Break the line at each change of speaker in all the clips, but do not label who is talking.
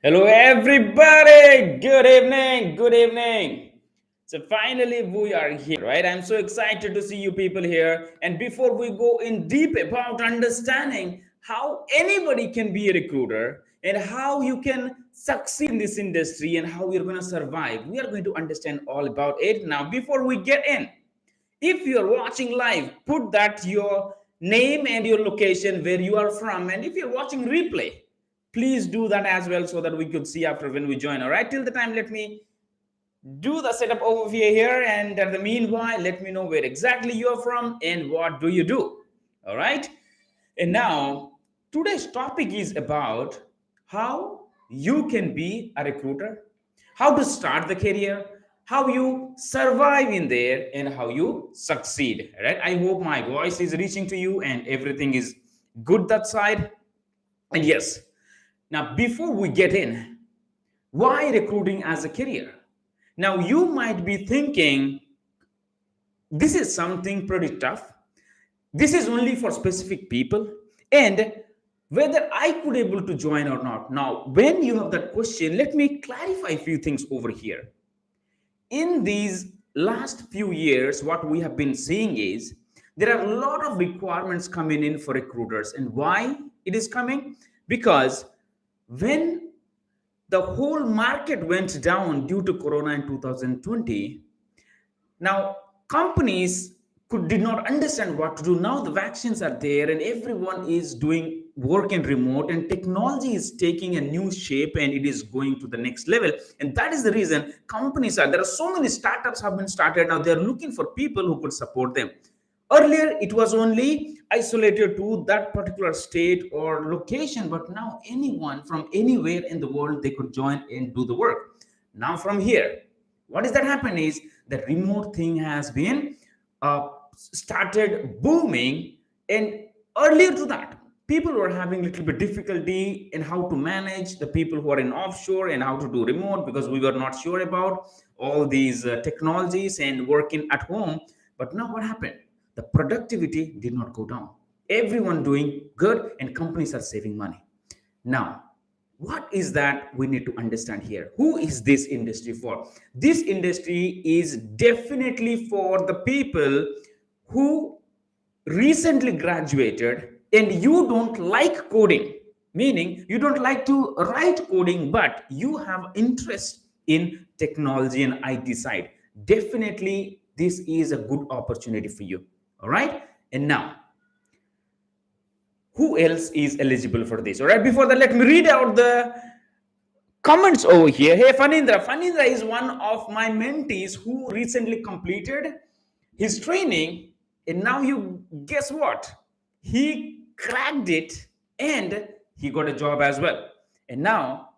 Hello, everybody. Good evening. Good evening. So, finally, we are here, right? I'm so excited to see you people here. And before we go in deep about understanding how anybody can be a recruiter and how you can succeed in this industry and how you're going to survive, we are going to understand all about it. Now, before we get in, if you're watching live, put that your name and your location where you are from. And if you're watching replay, please do that as well so that we could see after when we join. All right, till the time, let me do the setup overview here. And in the meanwhile, let me know where exactly you're from and what do you do. All right. And now, today's topic is about how you can be a recruiter, how to start the career, how you survive in there, and how you succeed. Right? I hope my voice is reaching to you and everything is good that side. And yes, now before we get in, why recruiting as a career? Now you might be thinking this is something pretty tough. This is only for specific people, and whether I could able to join or not. Now when you have that question, let me clarify a few things over here. In these last few years, what we have been seeing is there are a lot of requirements coming in for recruiters. And why it is coming? Because when the whole market went down due to corona in 2020, now companies did not understand what to do. Now the vaccines are there and everyone is doing work in remote, and technology is taking a new shape and it is going to the next level. And that is the reason companies are there are so many startups have been started. Now they're looking for people who could support them. Earlier it was only isolated to that particular state or location, but now anyone from anywhere in the world, they could join and do the work. Now from here, what is that happen is the remote thing has been started booming. And earlier to that, people were having a little bit difficulty in how to manage the people who are in offshore and how to do remote, because we were not sure about all these technologies and working at home. But now what happened? The productivity did not go down. Everyone doing good and companies are saving money. Now, what is that we need to understand here? Who is this industry for? This industry is definitely for the people who recently graduated and you don't like coding, meaning you don't like to write coding, but you have interest in technology and IT side. Definitely, this is a good opportunity for you. All right. And now, who else is eligible for this? All right, before that, let me read out the comments over here. Hey, Fanindra is one of my mentees who recently completed his training, and now you guess what? He cracked it and he got a job as well. And now,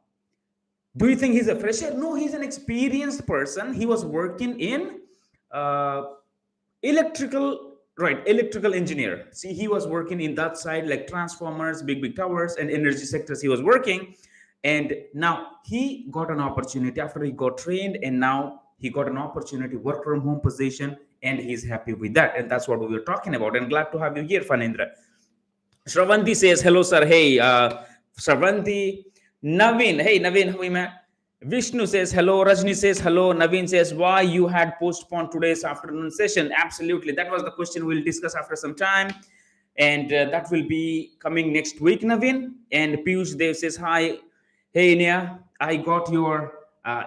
do you think he's a fresher? No, he's an experienced person. He was working in uh, electrical, right, electrical engineer. See, he was working in that side, like transformers, big towers and energy sectors he was working. And now he got an opportunity after he got trained, and now he got an opportunity work from home position, and he's happy with that. And that's what we were talking about. And glad to have you here, Fanindra. Shravanti says hello, sir. Hey, Shravanti. Naveen, hey Naveen, how are you, man? Vishnu says hello. Rajni says hello. Naveen says why you had postponed today's afternoon session. Absolutely, that was the question we'll discuss after some time, and that will be coming next week, Naveen. And Piyush Dev says hi. Hey Nia, I got your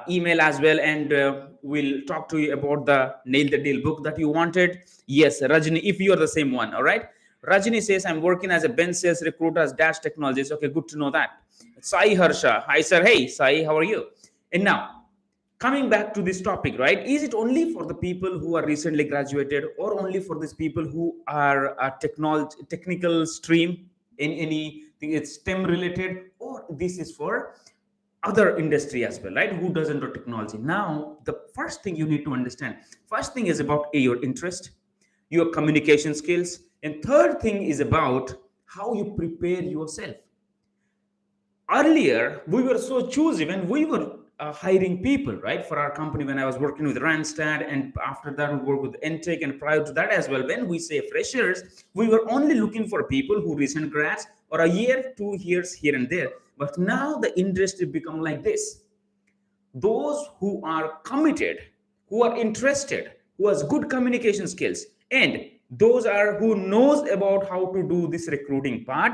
email as well, and we'll talk to you about the Nail the Deal book that you wanted. Yes, Rajni, if you are the same one, all right. Rajini says, I'm working as a bench sales recruiter as Dash Technologies. Okay, good to know that. Sai Harsha. Hi, sir. Hey, Sai, how are you? And now, coming back to this topic, right? Is it only for the people who are recently graduated, or only for these people who are a technical stream in anything it's STEM related, or this is for other industry as well, right? Who doesn't do technology? Now, the first thing you need to understand, first thing is about your interest, your communication skills, and third thing is about how you prepare yourself. Earlier we were so choosy when we were hiring people, right, for our company. When I was working with Randstad, and after that we worked with Intake, and prior to that as well, when we say freshers, we were only looking for people who recent grads or a year 2 years here and there. But now the industry become like this. Those who are committed, who are interested, who has good communication skills, and those are who knows about how to do this recruiting part,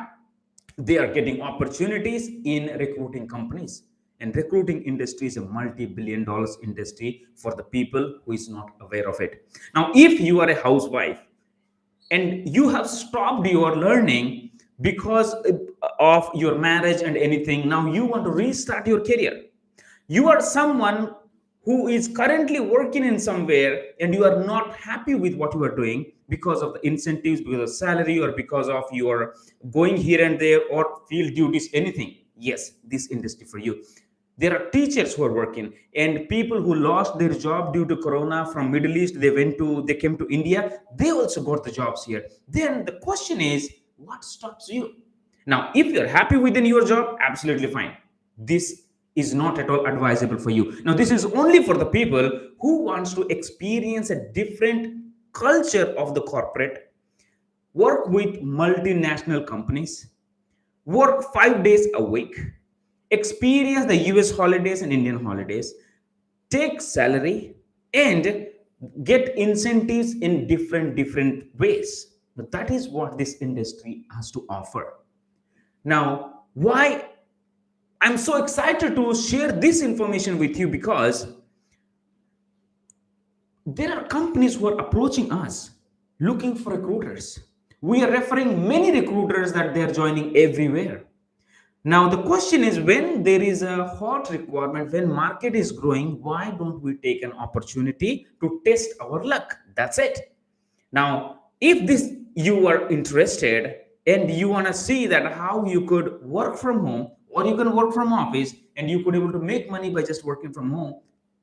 they are getting opportunities in recruiting companies. And recruiting industry is a multi-billion dollars industry for the people who is not aware of it. Now if you are a housewife and you have stopped your learning because of your marriage and anything, now you want to restart your career. You are someone who is currently working in somewhere and you are not happy with what you are doing because of the incentives, because of salary, or because of your going here and there, or field duties, anything. Yes, this industry for you. There are teachers who are working, and people who lost their job due to corona from Middle East, they came to India, they also got the jobs here. Then the question is, what stops you? Now if you're happy within your job, absolutely fine. This is not at all advisable for you. Now this is only for the people who wants to experience a different culture of the corporate, work with multinational companies, work 5 days a week, experience the US holidays and Indian holidays, take salary, and get incentives in different ways. But that is what this industry has to offer. Now why I'm so excited to share this information with you, because there are companies who are approaching us looking for recruiters. We are referring many recruiters that they are joining everywhere. Now the question is, when there is a hot requirement, when market is growing, why don't we take an opportunity to test our luck? That's it. Now if this you are interested and you want to see that how you could work from home, or you can work from office and you could able to make money by just working from home,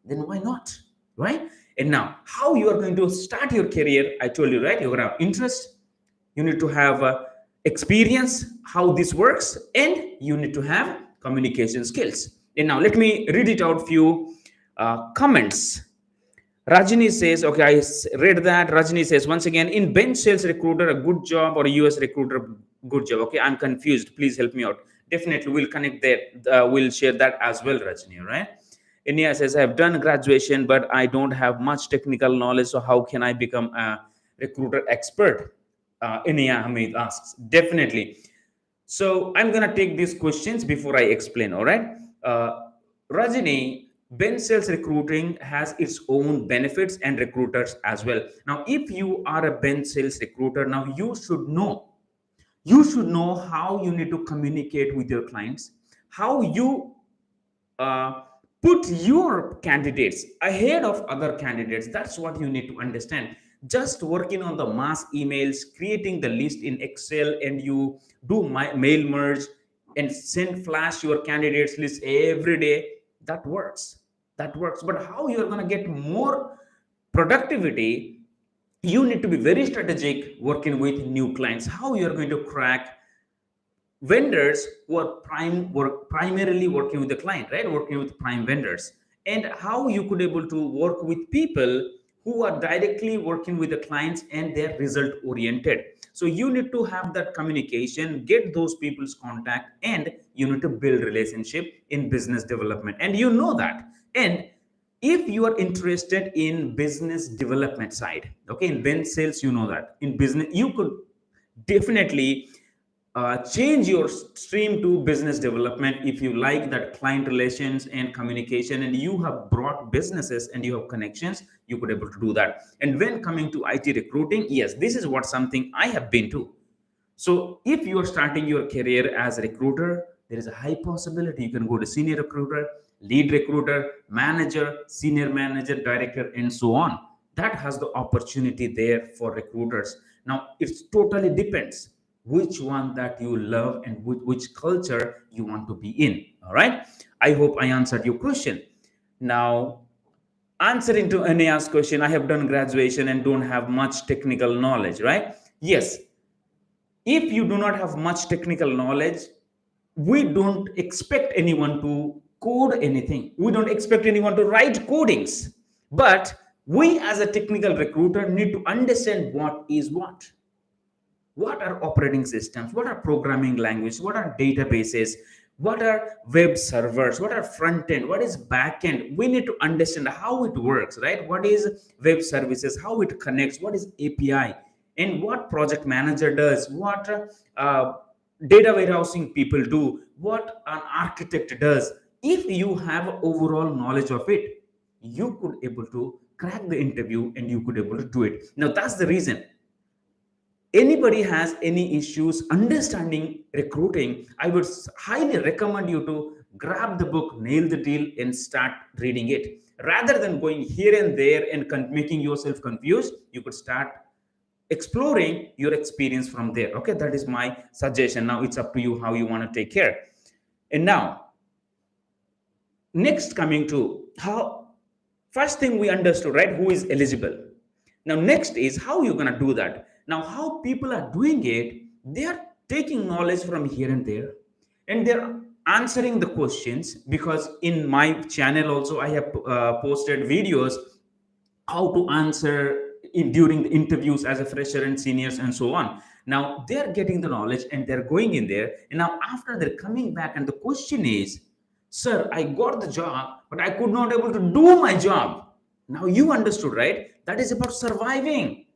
then why not, right? And now how you are going to start your career, I told you, right? You're going to have interest, you need to have experience how this works, and you need to have communication skills. And now let me read it out few comments. Rajini says, okay, read that. Rajini says, once again, in bench sales recruiter, a good job, or a US recruiter, good job. Okay, I'm confused. Please help me out. Definitely, we'll connect that. We'll share that as well, Rajini, right? Inia says, I have done graduation, but I don't have much technical knowledge. So how can I become a recruiter expert? Inia Hamid asks. Definitely. So I'm going to take these questions before I explain, all right? Rajini, bench sales recruiting has its own benefits and recruiters as well. Now, if you are a bench sales recruiter, now you should know how you need to communicate with your clients, how you uh, put your candidates ahead of other candidates. That's what you need to understand. Just working on the mass emails, creating the list in Excel, and you do mail merge and send flash your candidates list every day, that works. That works. But how you're going to get more productivity, you need to be very strategic working with new clients, how you're going to crack vendors who are primarily working with the client, right? Working with prime vendors, and how you could able to work with people who are directly working with the clients and they're result oriented. So you need to have that communication, get those people's contact, and you need to build relationship in business development, and you know that. And if you are interested in business development side, okay, in bench sales, you know that in business you could definitely change your stream to business development. If you like that client relations and communication, and you have brought businesses and you have connections, you could able to do that. And when coming to IT recruiting, yes, this is what something I have been to. So if you are starting your career as a recruiter, there is a high possibility you can go to senior recruiter, lead recruiter, manager, senior manager, director, and so on. That has the opportunity there for recruiters. Now it totally depends which one that you love and which culture you want to be in. All right, I hope I answered your question. Now, answering to Ania's question, I have done graduation and don't have much technical knowledge, right? Yes, if you do not have much technical knowledge, we don't expect anyone to code anything, we don't expect anyone to write codings. But we as a technical recruiter need to understand what are operating systems, what are programming languages, what are databases, What are web servers? What are front end? What is back end? We need to understand how it works, right? What is web services? How it connects? What is API? And what project manager does? What data warehousing people do? What an architect does? If you have overall knowledge of it, you could able to crack the interview and you could able to do it. Now that's the reason anybody has any issues understanding recruiting, I would highly recommend you to grab the book Nail the Deal and start reading it. Rather than going here and there and making yourself confused, you could start exploring your experience from there. Okay, that is my suggestion. Now it's up to you how you want to take care. And now, next, coming to how, first thing we understood, right, who is eligible. Now next is how you're going to do that. Now how people are doing it, they are taking knowledge from here and there, and they're answering the questions. Because in my channel also I have posted videos how to answer during the interviews as a fresher and seniors and so on. Now they're getting the knowledge and they're going in there, and now after they're coming back and the question is, sir, I got the job but I could not able to do my job. Now you understood, right? That is about surviving.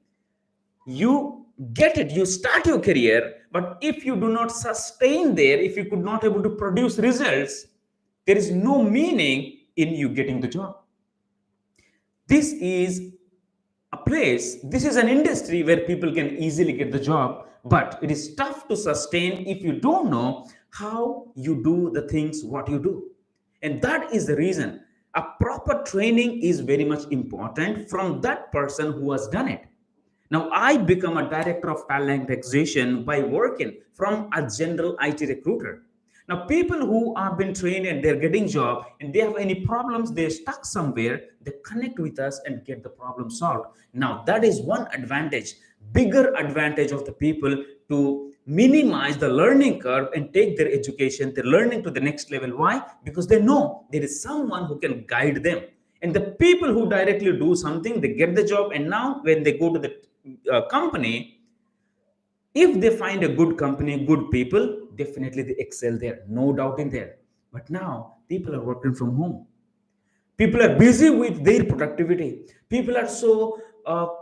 You get it, you start your career, but if you do not sustain there, if you could not able to produce results, there is no meaning in you getting the job. This is a place, this is an industry where people can easily get the job, but it is tough to sustain if you don't know how you do the things what you do. And that is the reason a proper training is very much important from that person who has done it. Now I become a director of talent acquisition by working from a general IT recruiter. Now people who have been trained and they're getting job and they have any problems, they're stuck somewhere, they connect with us and get the problem solved. Now that is one advantage, bigger advantage of the people to minimize the learning curve and take their education, their learning to the next level. Why? Because they know there is someone who can guide them. And the people who directly do something, they get the job, and now when they go to the company, if they find a good company, good people, definitely they excel there, no doubt in there. But now people are working from home, people are busy with their productivity, people are so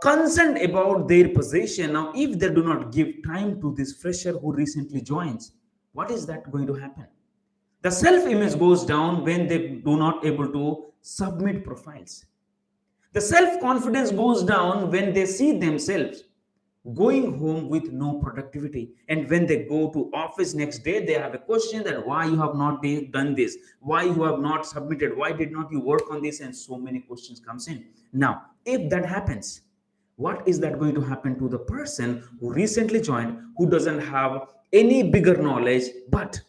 concerned about their position. Now if they do not give time to this fresher who recently joins, what is that going to happen? The self image goes down when they do not able to submit profiles. The self confidence goes down when they see themselves going home with no productivity. And when they go to office next day, they have a question that why you have not done this, why you have not submitted, why did not you work on this, and so many questions comes in. Now, if that happens, what is that going to happen to the person who recently joined, who doesn't have any bigger knowledge, but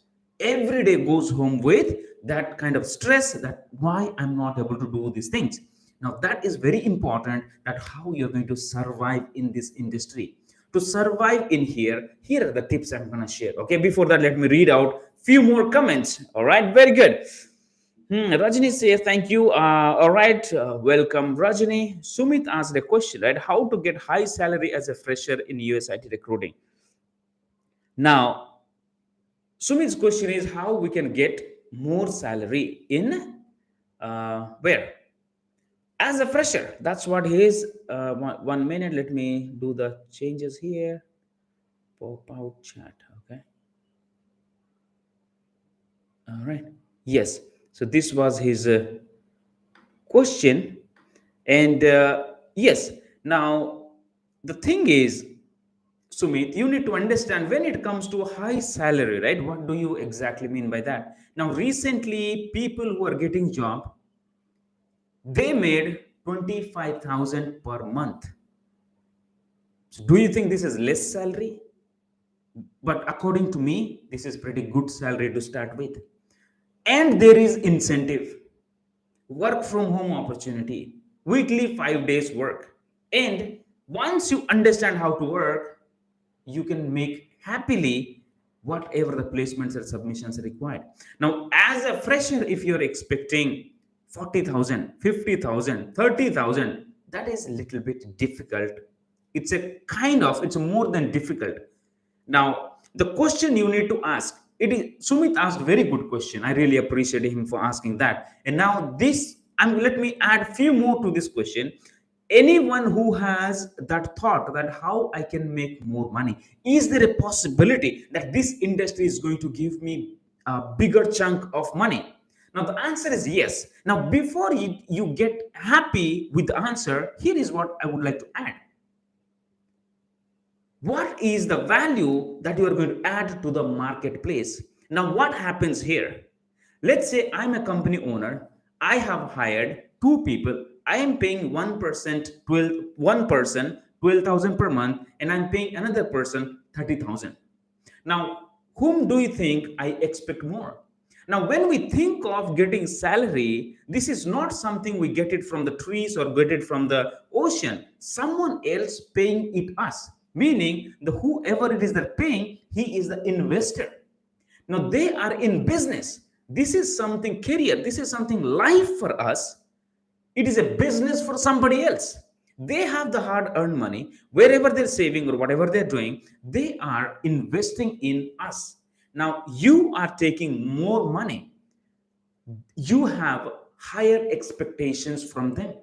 every day goes home with that kind of stress that why I'm not able to do these things? Now that is very important, that how you're going to survive in this industry. To survive in here are the tips I'm going to share. Okay, before that, let me read out few more comments. All right, very good. Rajini says, thank you. All right, welcome, Rajini. Sumit asked a question, right? How to get high salary as a fresher in US IT recruiting. Now, Sumit's question is how we can get more salary in where? As a fresher. That's what he is. 1 minute, let me do the changes here. Pop out chat. Okay. All right. Yes. So this was his question. And yes, now the thing is, Sumit, you need to understand when it comes to a high salary, right? What do you exactly mean by that? Now, recently, people who are getting job, they made 25,000 per month. So do you think this is less salary? But according to me, this is pretty good salary to start with. And there is incentive, work from home opportunity, weekly 5 days work. And once you understand how to work, you can make happily whatever the placements or submissions are required. Now, as a fresher, if you're expecting 40,000, 50,000, 30,000, that is a little bit difficult. It's a more than difficult. Now, the question you need to ask, It is Sumit asked very good question. I really appreciate him for asking that. And now this, let me add few more to this question. Anyone who has that thought that how I can make more money, is there a possibility that this industry is going to give me a bigger chunk of money? Now the answer is yes. Now before you get happy with the answer, here is what I would like to add. What is the value that you are going to add to the marketplace? Now what happens here? Let's say I'm a company owner. I have hired two people. I am paying one person 12,000 per month, and I'm paying another person 30,000. Now whom do you think I expect more? Now when we think of getting salary, this is not something we get it from the trees or get it from the ocean. Someone else paying it us, meaning the whoever it is that paying, he is the investor. Now they are in business. This is something career, this is something life for us. It is a business for somebody else. They have the hard earned money, wherever they're saving or whatever they're doing, they are investing in us. Now you are taking more money, you have higher expectations from them.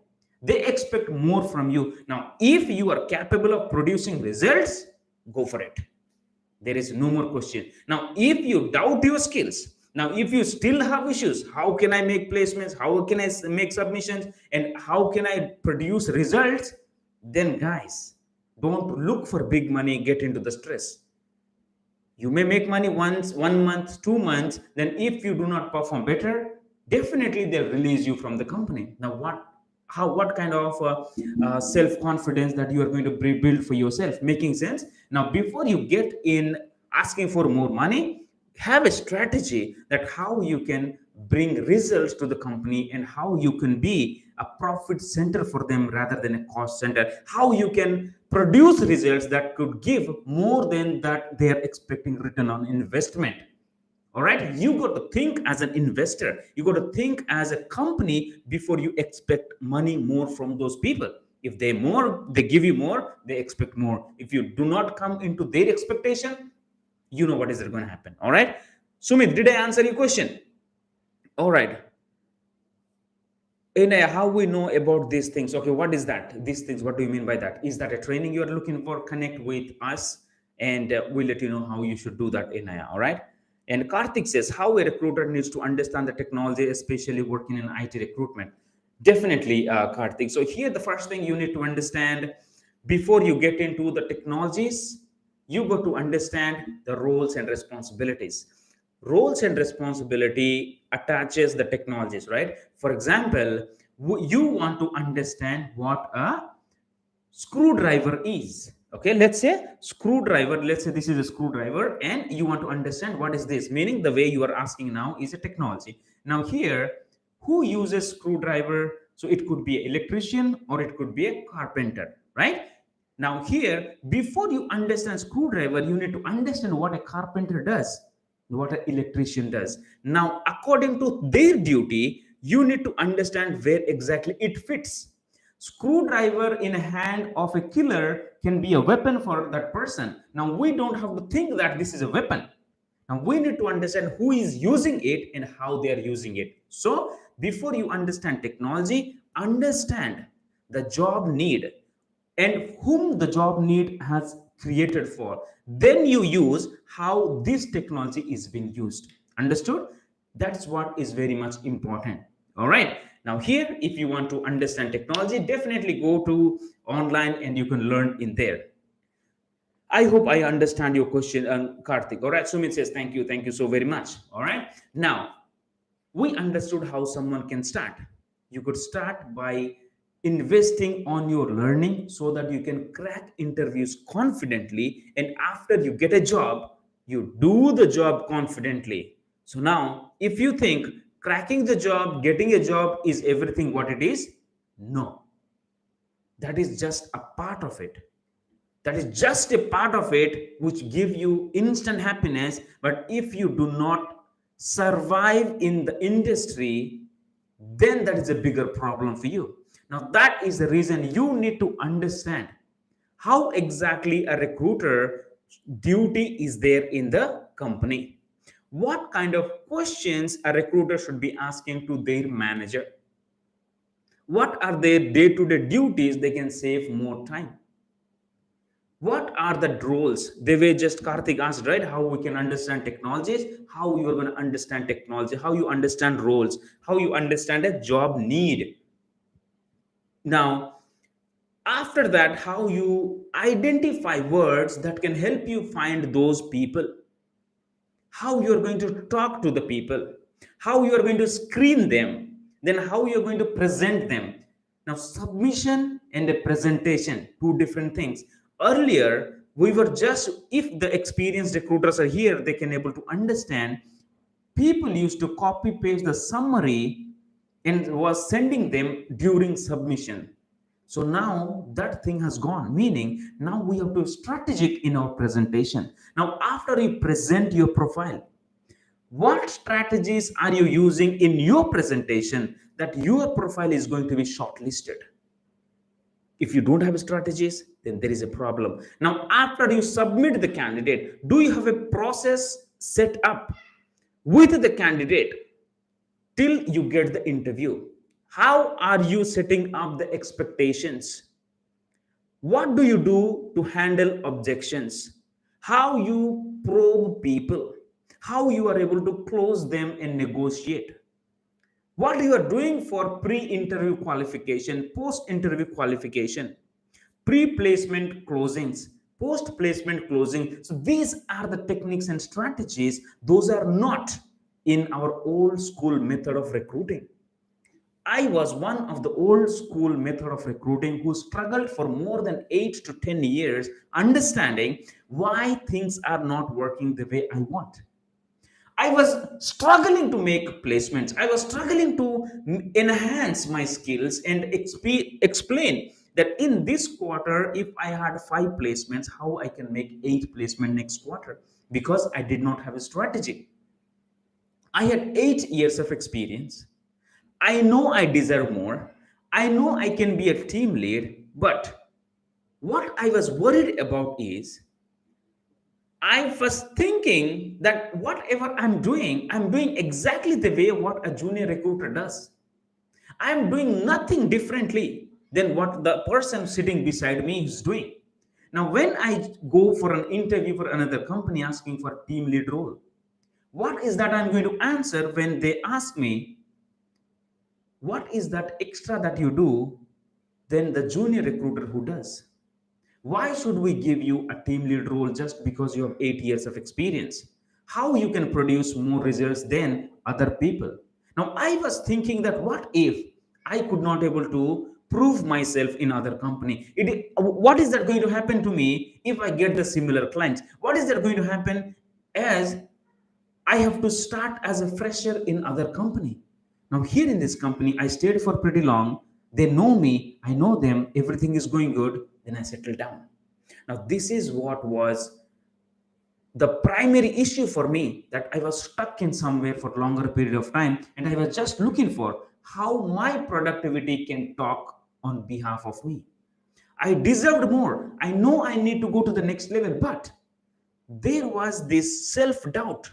They expect more from you. Now if you are capable of producing results, go for it. There is no more question. Now if you doubt your skills, now if you still have issues, how can I make placements, how can I make submissions, and how can I produce results, then guys, don't look for big money, get into the stress. You may make money once, 1 month, 2 months, then if you do not perform better, definitely they'll release you from the company. Now what kind of self confidence that you are going to build for yourself? Making sense? Now before you get in asking for more money, have a strategy that how you can bring results to the company and how you can be a profit center for them rather than a cost center, how you can produce results that could give more than that they are expecting return on investment. All right, you got to think as an investor, you got to think as a company before you expect money more from those people. If they give you more, they expect more. If you do not come into their expectation, you know what is going to happen. All right, Sumit, did I answer your question? All right. In how we know about these things? Okay, what is that? These things, what do you mean by that? Is that a training you are looking for? Connect with us, and we'll let you know how you should do that in all right. And Karthik says how a recruiter needs to understand the technology, especially working in IT recruitment. Definitely, Karthik. So here, the first thing you need to understand before you get into the technologies, you got to understand the roles and responsibilities. Roles and responsibility attaches the technologies, right? For example, you want to understand what a screwdriver is. Okay, let's say screwdriver, let's say this is a screwdriver, and you want to understand what is this, meaning the way you are asking now is a technology. Now here, who uses screwdriver? So it could be an electrician or it could be a carpenter, right? Now here, before you understand screwdriver, you need to understand what a carpenter does, what an electrician does. Now according to their duty, you need to understand where exactly it fits. Screwdriver in a hand of a killer can be a weapon for that person. Now we don't have to think that this is a weapon. Now we need to understand who is using it and how they are using it. So before you understand technology, understand the job need and whom the job need has created for. Then you use how this technology is being used. Understood? That's what is very much important. All right. Now here, if you want to understand technology, definitely go to online and you can learn in there. I hope I understand your question, Karthik. All right. Sumit says, thank you. Thank you so very much. All right. Now, we understood how someone can start. You could start by investing on your learning so that you can crack interviews confidently. And after you get a job, you do the job confidently. So now, if you think cracking the job, getting a job is everything what it is, no. That is just a part of it. That is just a part of it which give you instant happiness. But if you do not survive in the industry, then that is a bigger problem for you. Now that is the reason you need to understand how exactly a recruiter duty is there in the company. What kind of questions a recruiter should be asking to their manager? What are their day-to-day duties they can save more time? What are the roles? The way just Karthik asked, right? How we can understand technologies, how you are going to understand technology, how you understand roles, how you understand a job need. Now, after that, how you identify words that can help you find those people, how you are going to talk to the people, how you are going to screen them, then how you are going to present them. Now, submission and a presentation, two different things. Earlier, we were just, if the experienced recruiters are here, they can able to understand. People used to copy paste the summary and was sending them during submission. So now that thing has gone, meaning now we have to be strategic in our presentation. Now, after you present your profile, what strategies are you using in your presentation that your profile is going to be shortlisted? If you don't have strategies, then there is a problem. Now, after you submit the candidate, do you have a process set up with the candidate till you get the interview? How are you setting up the expectations? What do you do to handle objections? How you probe people? How you are able to close them and negotiate? What you are doing for pre-interview qualification, post-interview qualification, pre-placement closings, post-placement closing. So these are the techniques and strategies. Those are not in our old school method of recruiting. I was one of the old school method of recruiting who struggled for more than 8 to 10 years understanding why things are not working the way I want. I was struggling to make placements. I was struggling to enhance my skills and explain that in this quarter, if I had 5 placements, how I can make 8 placement next quarter, because I did not have a strategy. I had 8 years of experience. I know I deserve more. I know I can be a team lead, but what I was worried about is I was thinking that whatever I'm doing exactly the way what a junior recruiter does. I'm doing nothing differently than what the person sitting beside me is doing. Now, when I go for an interview for another company asking for a team lead role, what is that I'm going to answer when they ask me, what is that extra that you do than the junior recruiter who does? Why should we give you a team lead role just because you have 8 years of experience? How you can produce more results than other people? Now, I was thinking that what if I could not able to prove myself in other company? What is that going to happen to me if I get the similar clients? What is that going to happen as I have to start as a fresher in other company? Now here in this company, I stayed for pretty long. They know me, I know them, everything is going good. Then I settled down. Now this is what was the primary issue for me, that I was stuck in somewhere for longer period of time, and I was just looking for how my productivity can talk on behalf of me. I deserved more. I know I need to go to the next level, but there was this self doubt.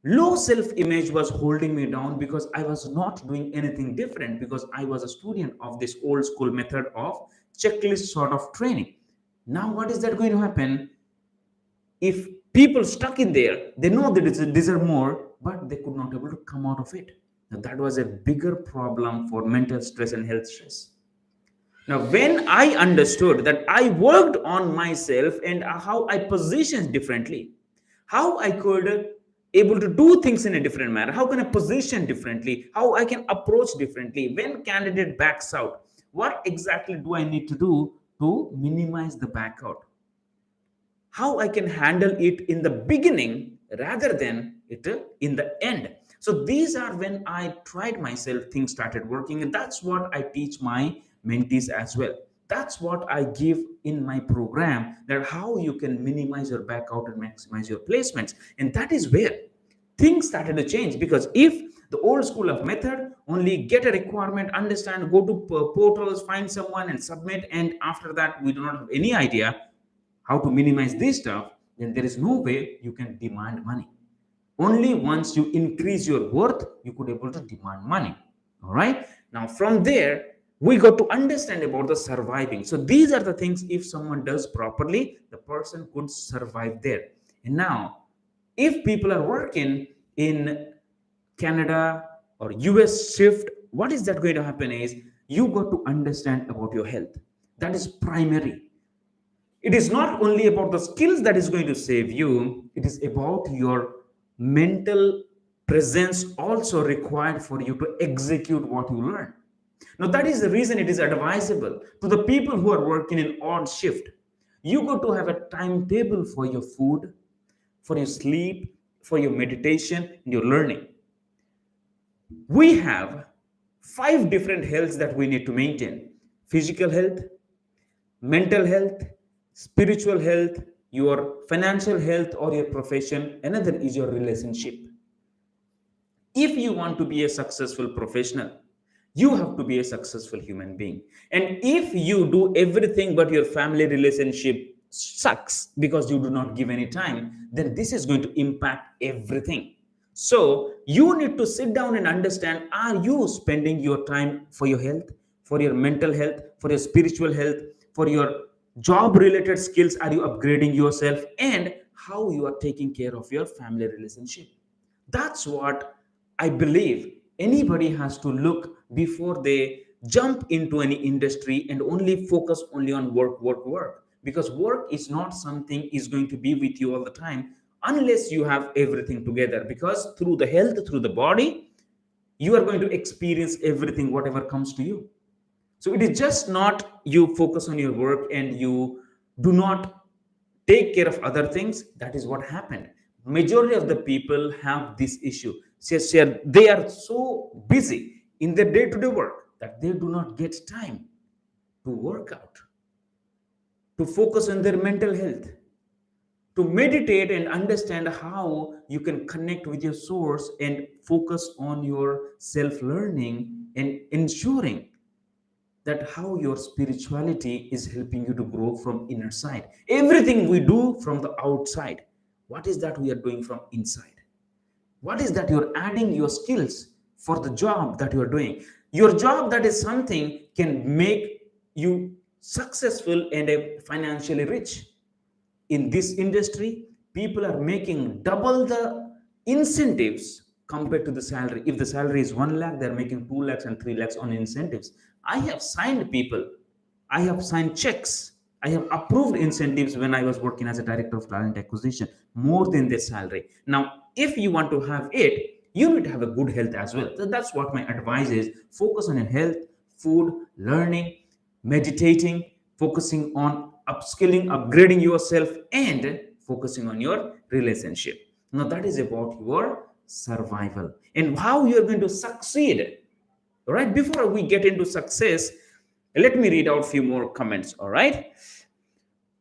Low self image was holding me down because I was not doing anything different, because I was a student of this old school method of checklist sort of training. Now, what is that going to happen? If people stuck in there, they know that they deserve more, but they could not able to come out of it. Now, that was a bigger problem for mental stress and health stress. Now, when I understood that I worked on myself and how I positioned differently, how I could able to do things in a different manner, how can I position differently, how I can approach differently when candidate backs out, what exactly do I need to do to minimize the back out? How I can handle it in the beginning rather than it in the end. So these are when I tried myself, things started working, and that's what I teach my mentees as well. That's what I give in my program, that how you can minimize your back out and maximize your placements. And that is where things started to change, because if the old school of method, only get a requirement, understand, go to portals, find someone and submit, and after that we do not have any idea how to minimize this stuff, then there is no way you can demand money. Only once you increase your worth, you could able to demand money. All right. Now from there, we got to understand about the surviving. So these are the things, if someone does properly, the person could survive there. And now, if people are working in Canada or US shift, what is that going to happen is you got to understand about your health. That is primary. It is not only about the skills that is going to save you, it is about your mental presence also required for you to execute what you learn. Now, that is the reason it is advisable to the people who are working in odd shift. You got to have a timetable for your food, for your sleep, for your meditation, and your learning. We have 5 different healths that we need to maintain: physical health, mental health, spiritual health, your financial health, or your profession. Another is your relationship. If you want to be a successful professional, you have to be a successful human being. And if you do everything but your family relationship sucks because you do not give any time, then this is going to impact everything. So you need to sit down and understand, are you spending your time for your health, for your mental health, for your spiritual health, for your job related skills? Are you upgrading yourself? And how you are taking care of your family relationship? That's what I believe anybody has to look before they jump into any industry and only focus only on work, work, work. Because work is not something is going to be with you all the time unless you have everything together. Because through the health, through the body, you are going to experience everything, whatever comes to you. So it is just not you focus on your work and you do not take care of other things. That is what happened. Majority of the people have this issue. They are so busy in their day-to-day work that they do not get time to work out, to focus on their mental health, to meditate and understand how you can connect with your source and focus on your self-learning and ensuring that how your spirituality is helping you to grow from inner side. Everything we do from the outside, what is that we are doing from inside? What is that you're adding your skills for the job that you're doing? Your job, that is something can make you successful and financially rich. In this industry, people are making double the incentives compared to the salary. If the salary is 1 lakh, they're making 2 lakhs and 3 lakhs on incentives. I have signed people, I have signed checks, I have approved incentives when I was working as a director of talent acquisition, more than their salary. Now, if you want to have it, you need to have a good health as well. So that's what my advice is: focus on your health, food, learning, meditating, focusing on upskilling, upgrading yourself, and focusing on your relationship. Now, that is about your survival and how you're going to succeed. All right, before we get into success, let me read out a few more comments. All right.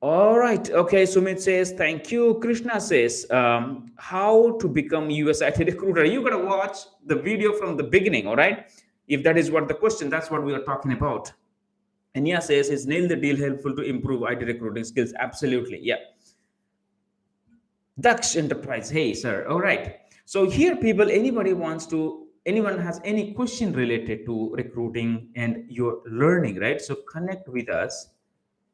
Okay. Sumit says, thank you. Krishna says, how to become US IT recruiter. You got to watch the video from the beginning. All right. If that is what the question, that's what we are talking about. And yeah says, is nail the deal helpful to improve IT recruiting skills? Absolutely. Yeah. Daksh Enterprise. Hey, sir. All right. So here, people, anyone has any question related to recruiting and your learning, right? So connect with us.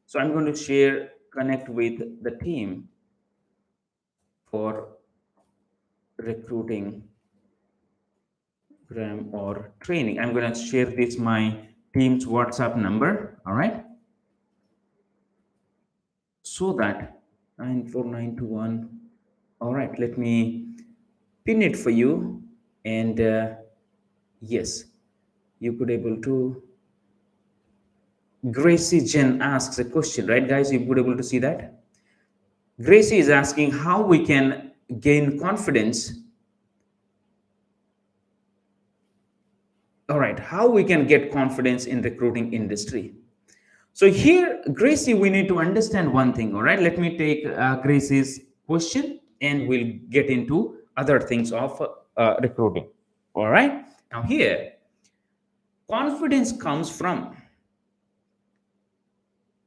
So I'm going to connect with the team for recruiting program or training. I'm going to share this my team's WhatsApp number. All right. So that 94921. All right. Let me pin it for you. And yes, you could able to. Gracie Jen asks a question, right, guys? You could able to see that. Gracie is asking how we can gain confidence. All right, how we can get confidence in recruiting industry. So here, Gracie, we need to understand one thing. All right, let me take Gracie's question and we'll get into other things of recruiting. All right, now here, confidence comes from.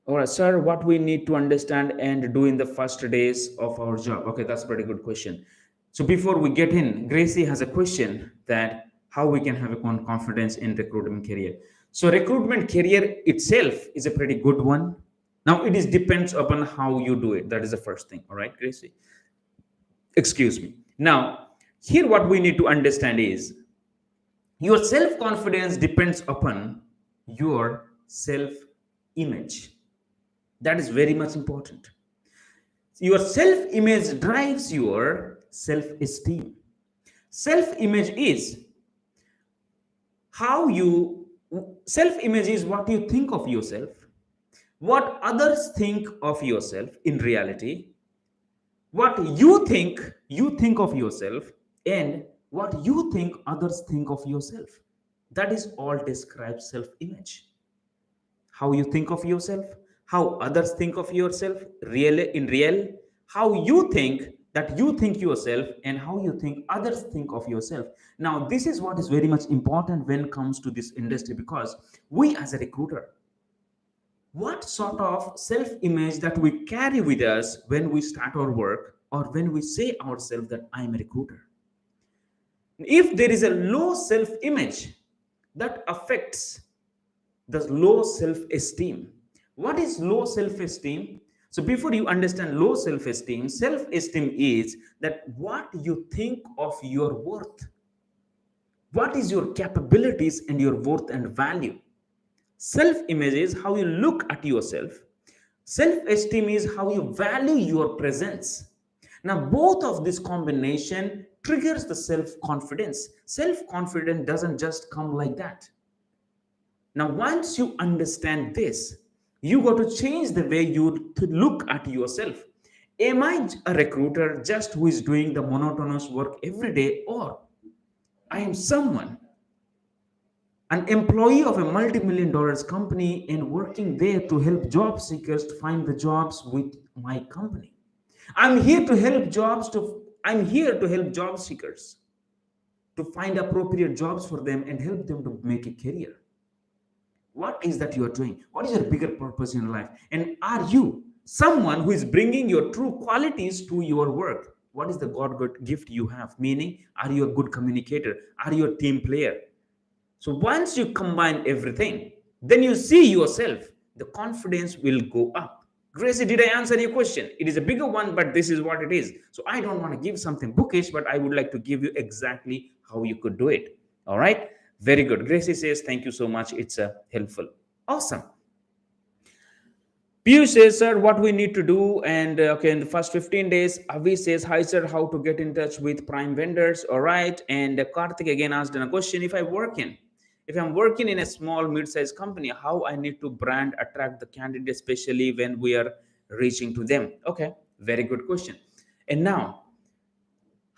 All right, sir, what we need to understand and do in the first days of our job? Okay, that's a pretty good question. So before we get in, Gracie has a question that how we can have a confidence in recruitment career. So recruitment career itself is a pretty good one. Now it is depends upon how you do it. That is the first thing. All right, Gracie. Excuse me. Now here what we need to understand is your self confidence depends upon your self image. That is very much important. Your self image drives your self esteem. Self image is how you, self image is what you think of yourself, what others think of yourself in reality, what you think of yourself, and what you think others think of yourself. That is all describes self image. How you think of yourself, how others think of yourself, really in real, how you think yourself, and how you think others think of yourself. Now this is what is very much important when it comes to this industry, because we as a recruiter, what sort of self image that we carry with us when we start our work, or when we say ourselves that I am a recruiter. If there is a low self image, that affects the low self-esteem. What is low self-esteem? So before you understand low self-esteem is that what you think of your worth. What is your capabilities and your worth and value? Self-image is how you look at yourself. Self-esteem is how you value your presence. Now both of this combination triggers the self-confidence. Self-confidence doesn't just come like that. Now, once you understand this, you got to change the way you to look at yourself. Am I a recruiter just who is doing the monotonous work every day, or I am someone, an employee of a multi-million dollars company and working there to help job seekers to find the jobs with my company? I'm here to help job seekers to find appropriate jobs for them and help them to make a career. What is that you are doing? What is your bigger purpose in life? And are you someone who is bringing your true qualities to your work? What is the God gift you have? Meaning, are you a good communicator? Are you a team player? So once you combine everything, then you see yourself, the confidence will go up. Gracie, did I answer your question? It is a bigger one, but this is what it is. So I don't want to give something bookish, but I would like to give you exactly how you could do it. All right. Very good. Gracie says, thank you so much. It's helpful. Awesome. Piyush says, sir, what we need to do. And okay, in the first 15 days, Avi says, hi, sir, how to get in touch with prime vendors. All right. And Karthik again asked a question. If I'm working in a small mid-sized company, how I need to brand, attract the candidate, especially when we are reaching to them? Okay. Very good question. And now,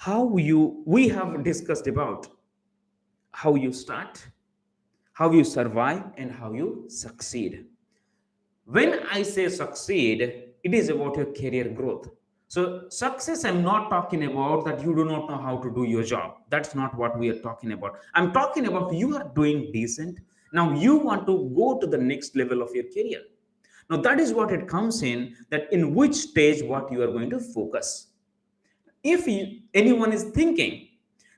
we have discussed about how you start, how you survive, and how you succeed. When I say succeed, it is about your career growth. So success, I'm not talking about that you do not know how to do your job. That's not what we are talking about. I'm talking about you are doing decent. Now you want to go to the next level of your career. Now that is what it comes in, that in which stage what you are going to focus. If anyone is thinking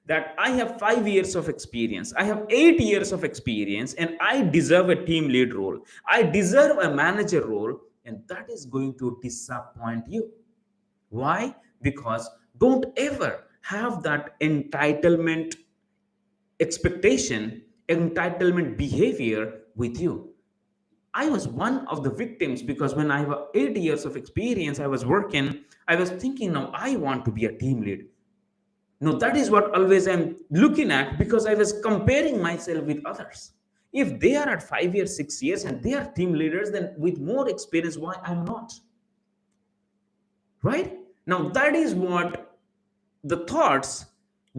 that I have 5 years of experience, I have 8 years of experience, and I deserve a team lead role, I deserve a manager role, and that is going to disappoint you. Why? Because don't ever have that entitlement expectation, entitlement behavior with you. I was one of the victims, because when I have 8 years of experience, I was working, I was thinking, now I want to be a team lead. No, that is what always I'm looking at, because I was comparing myself with others. If they are at 5 years, 6 years, and they are team leaders, then with more experience, why I'm not? Right? Now, that is what the thoughts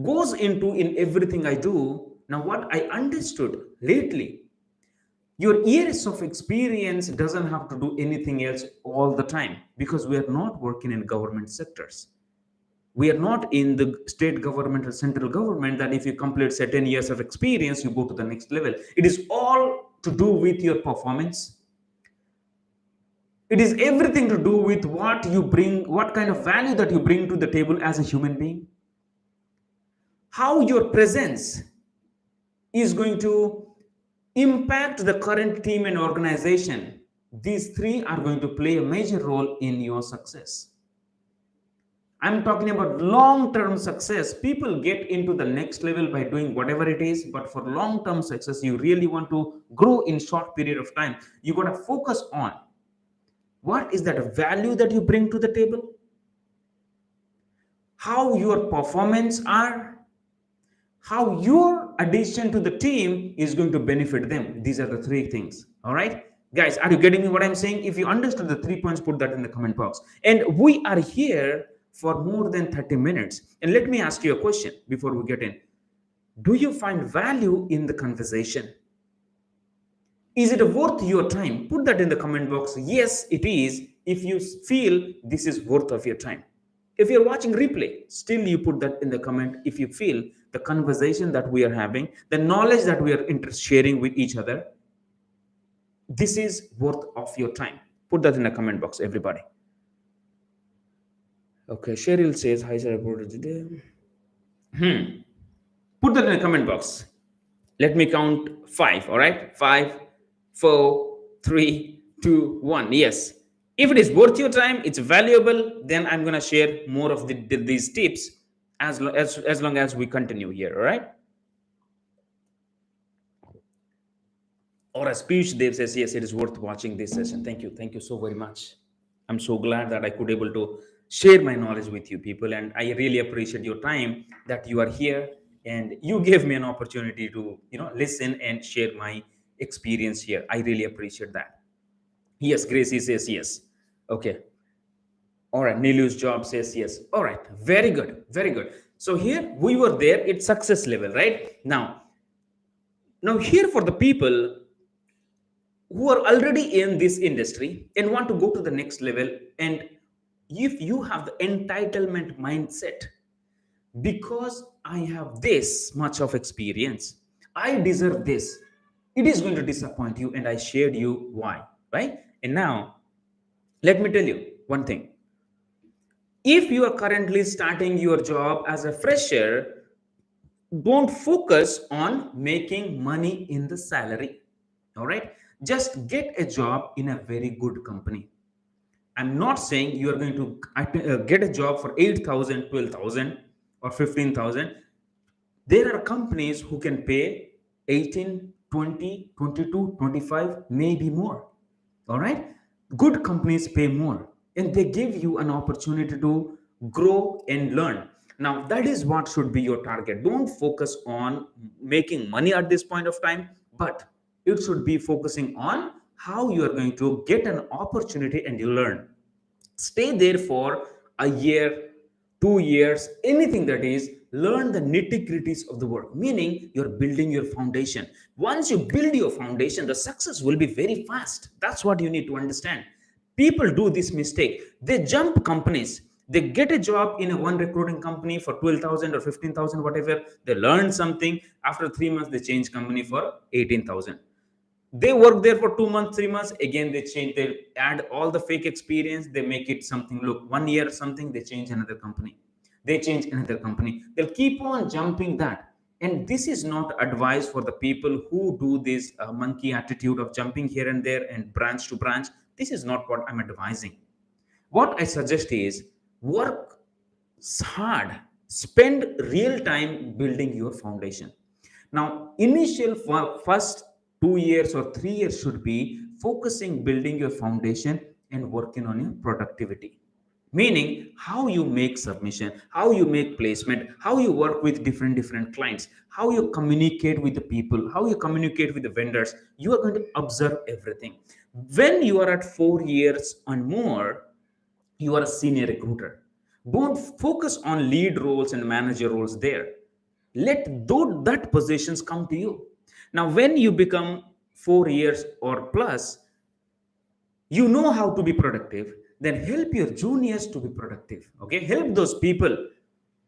goes into in everything I do. Now, what I understood lately, your years of experience doesn't have to do anything else all the time, because we are not working in government sectors. We are not in the state government or central government that if you complete certain years of experience, you go to the next level. It is all to do with your performance. It is everything to do with what you bring, what kind of value that you bring to the table as a human being. how your presence is going to impact the current team and organization. These three are going to play a major role in your success. I'm talking about long term success. People get into the next level by doing whatever it is, but for long term success, you really want to grow in short period of time. You got to focus on what is that value that you bring to the table, how your performance are, how your addition to the team is going to benefit them. These are the three things. All right, guys, are you getting me what I'm saying? If you understood the 3 points, put that in the comment box. And we are here for more than 30 minutes. And let me ask you a question before we get in. Do you find value in the conversation? Is it worth your time? Put that in the comment box. Yes, it is. If you feel this is worth of your time. If you're watching replay, still you put that in the comment. If you feel the conversation that we are having, the knowledge that we are sharing with each other, this is worth of your time. Put that in the comment box, everybody. Okay, Cheryl says, hi, sir, reported today. Put that in the comment box. Let me count 5, all right? 5, 4, 3, 2, 1. Yes. If it is worth your time, it's valuable, then I'm going to share more of these tips as long as we continue here, all right? Or as Piyush Dev says, yes, it is worth watching this session. Thank you. Thank you so very much. I'm so glad that I could able to share my knowledge with you people. And I really appreciate your time that you are here and you gave me an opportunity to, listen and share my experience here. I really appreciate that. Yes, Gracie says yes. Okay. All right. Nilu's job says yes. All right. Very good. Very good. So here we were there. It's success level, right? Now here for the people who are already in this industry and want to go to the next level, and if you have the entitlement mindset, because I have this much of experience, I deserve this, it is going to disappoint you, and I shared you why, right? And now let me tell you one thing. If you are currently starting your job as a fresher, don't focus on making money in the salary. All right, just get a job in a very good company. I'm not saying you are going to get a job for 8,000, 12,000, or 15,000. There are companies who can pay 18, 20, 22, 25, maybe more. All right, good companies pay more and they give you an opportunity to grow and learn. Now that is what should be your target. Don't focus on making money at this point of time, but it should be focusing on how you are going to get an opportunity and you learn. Stay there for a year, 2 years, anything that is, learn the nitty gritties of the work, meaning you're building your foundation. Once you build your foundation, the success will be very fast. That's what you need to understand. People do this mistake. They jump companies. They get a job in a one recruiting company for 12,000 or 15,000, whatever. They learn something. After 3 months, they change company for 18,000. They work there for 2 months, 3 months, again they change, they add all the fake experience, they make it something, look, 1 year something, they change another company, they change another company, they'll keep on jumping that. And this is not advice for the people who do this monkey attitude of jumping here and there and branch to branch. This is not what I'm advising. What I suggest is work hard, spend real time building your foundation. Now initial first 2 years or 3 years should be focusing building your foundation and working on your productivity, meaning how you make submission, how you make placement, how you work with different clients, how you communicate with the people, how you communicate with the vendors. You are going to observe everything. When you are at 4 years and more, you are a senior recruiter. Don't focus on lead roles and manager roles there. Let that positions come to you. Now when you become 4 years or plus, you know how to be productive, then help your juniors to be productive. Okay, help those people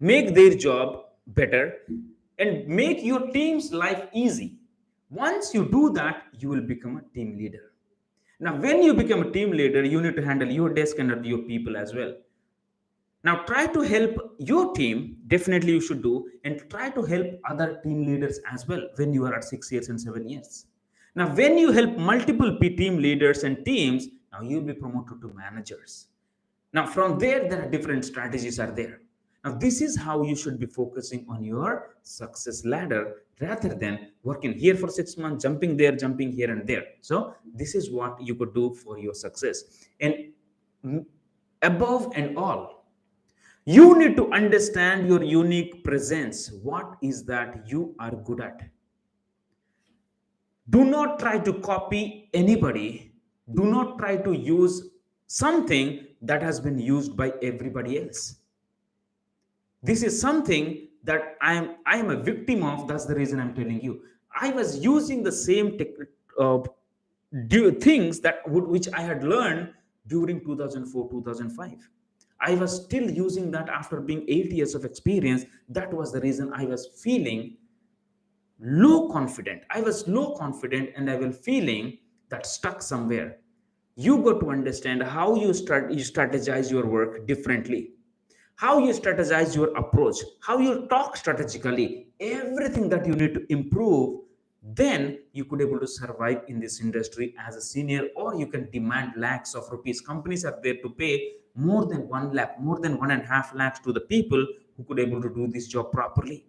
make their job better and make your team's life easy. Once you do that, you will become a team leader. Now when you become a team leader, you need to handle your desk and your people as well. Now try to help your team, definitely you should do, and try to help other team leaders as well when you are at 6 years and 7 years. Now, when you help multiple team leaders and teams, now you'll be promoted to managers. Now, from there are different strategies are there. Now, this is how you should be focusing on your success ladder rather than working here for 6 months, jumping there, jumping here and there. So, this is what you could do for your success. And above and all, you need to understand your unique presence. What is that you are good at? Do not try to copy anybody. Do not try to use something that has been used by everybody else. This is something that I am a victim of. That's the reason I'm telling you. I was using the same uh, things which I had learned during 2004 2005. I was still using that after being 8 years of experience. That was the reason I was feeling low confident. I was low confident and I was feeling that stuck somewhere. You got to understand how you strategize your work differently, how you strategize your approach, how you talk strategically, everything that you need to improve. Then you could able to survive in this industry as a senior, or you can demand lakhs of rupees. Companies are there to pay more than 1 lakh, more than 1.5 lakhs to the people who could able to do this job properly.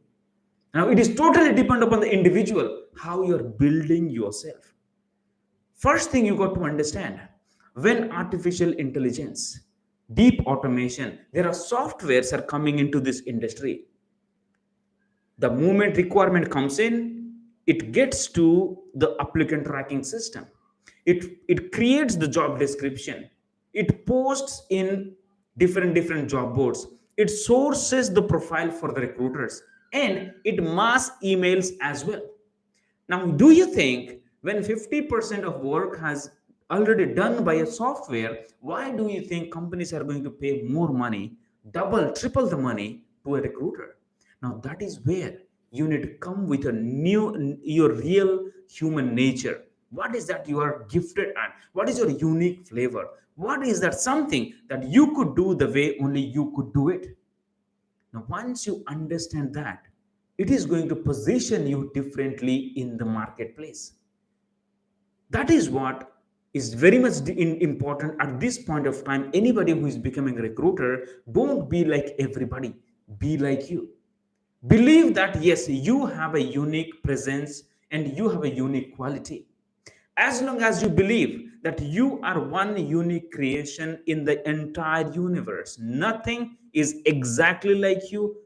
Now, it is totally depend upon the individual, how you're building yourself. First thing you got to understand, when artificial intelligence, deep automation, there are softwares are coming into this industry. The moment requirement comes in, it gets to the applicant tracking system. It creates the job description. It posts in different job boards. It sources the profile for the recruiters, and it mass emails as well. Now, do you think when 50% of work has already done by a software, why do you think companies are going to pay more money, double, triple the money to a recruiter? Now, that is where you need to come with your real human nature. What is that you are gifted at? What is your unique flavor? What is that something that you could do the way only you could do it? Now, once you understand that, it is going to position you differently in the marketplace. That is what is very much important at this point of time. Anybody who is becoming a recruiter, don't be like everybody, be like you. Believe that yes, you have a unique presence and you have a unique quality. As long as you believe that you are one unique creation in the entire universe, nothing is exactly like you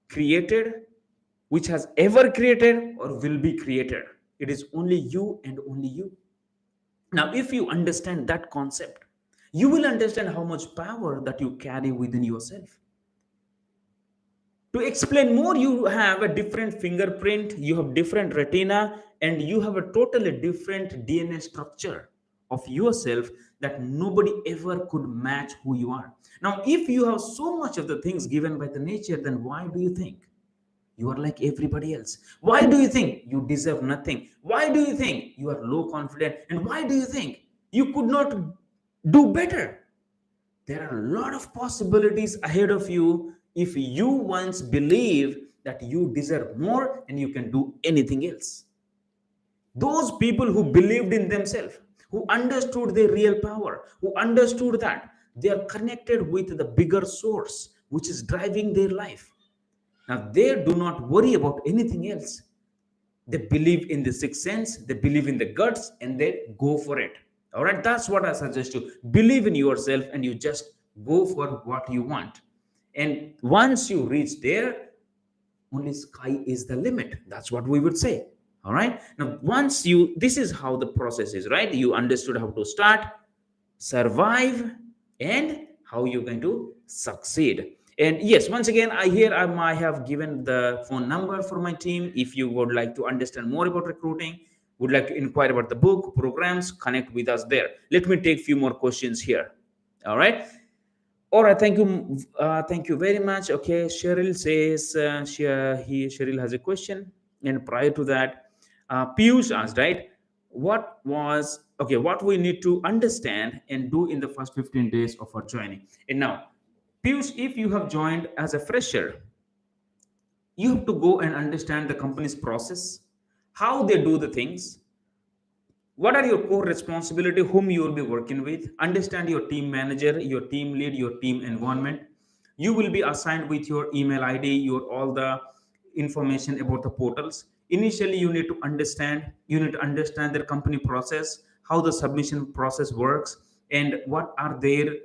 created, which has ever created or will be created. It is only you and only you. Now, if you understand that concept, you will understand how much power that you carry within yourself. To explain more, you have a different fingerprint, you have different retina, and you have a totally different DNA structure of yourself that nobody ever could match who you are. Now, if you have so much of the things given by the nature, then why do you think you are like everybody else? Why do you think you deserve nothing? Why do you think you are low confident? And why do you think you could not do better? There are a lot of possibilities ahead of you if you once believe that you deserve more and you can do anything else. Those people who believed in themselves, who understood their real power, who understood that they are connected with the bigger source which is driving their life. Now, they do not worry about anything else. They believe in the sixth sense, they believe in the guts, and they go for it. All right, that's what I suggest you. Believe in yourself and you just go for what you want. And once you reach there, only sky is the limit. That's what we would say. All right, now once you, this is how the process is, right? You understood how to start, survive, and how you're going to succeed. And yes, once again, I have given the phone number for my team. If you would like to understand more about recruiting, would like to inquire about the book programs, connect with us there. Let me take a few more questions here. All right. All right, thank you very much. Okay, Cheryl says Cheryl has a question, and prior to that, Piyush asked, right? What we need to understand and do in the first 15 days of our joining. And now, Piyush, if you have joined as a fresher, you have to go and understand the company's process, how they do the things, what are your core responsibility, whom you will be working with, understand your team manager, your team lead, your team environment. You will be assigned with your email id, your all the information about the portals. Initially you need to understand their company process, how the submission process works, and what are their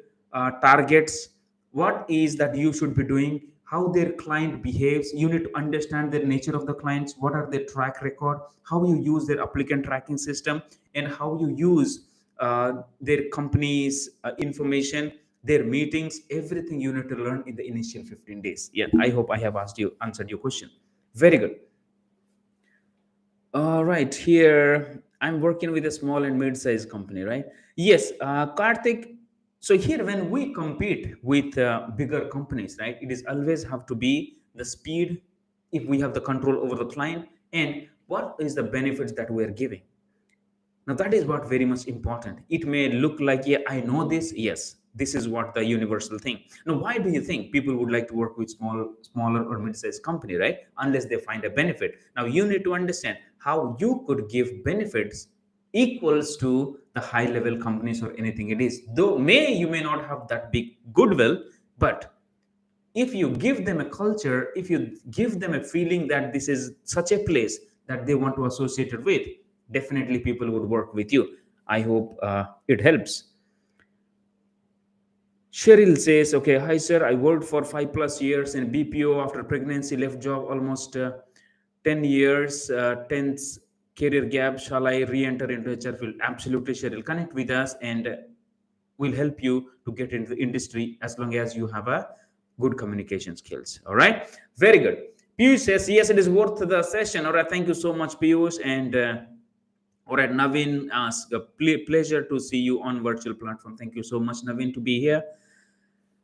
targets, what is that you should be doing, how their client behaves. You need to understand the nature of the clients, what are their track record, how you use their applicant tracking system, and how you use their company's information, their meetings, everything you need to learn in the initial 15 days. Yeah, I hope I have answered your question. Very good. All right, here I'm working with a small and mid-sized company, right? Yes, Karthik. So here, when we compete with bigger companies, right, it is always have to be the speed, if we have the control over the client, and what is the benefits that we are giving. Now that is what very much important. It may look like, yeah, I know this. Yes, this is what the universal thing. Now, why do you think people would like to work with smaller or mid-sized company, right? Unless they find a benefit. Now you need to understand how you could give benefits equals to the high level companies or anything it is. Though you may not have that big goodwill, but if you give them a culture, if you give them a feeling that this is such a place that they want to associate it with, definitely people would work with you. I hope it helps. Cheryl says, okay, hi sir, I worked for 5+ years in BPO. After pregnancy, left job almost 10 years, 10th career gap. Shall I re-enter into HR field? Absolutely, Cheryl. Connect with us and we'll help you to get into the industry as long as you have a good communication skills. All right, very good. Piyush says, yes, it is worth the session. All right, thank you so much, Piyush. And all right, Naveen asks, a pleasure to see you on virtual platform. Thank you so much, Naveen, to be here,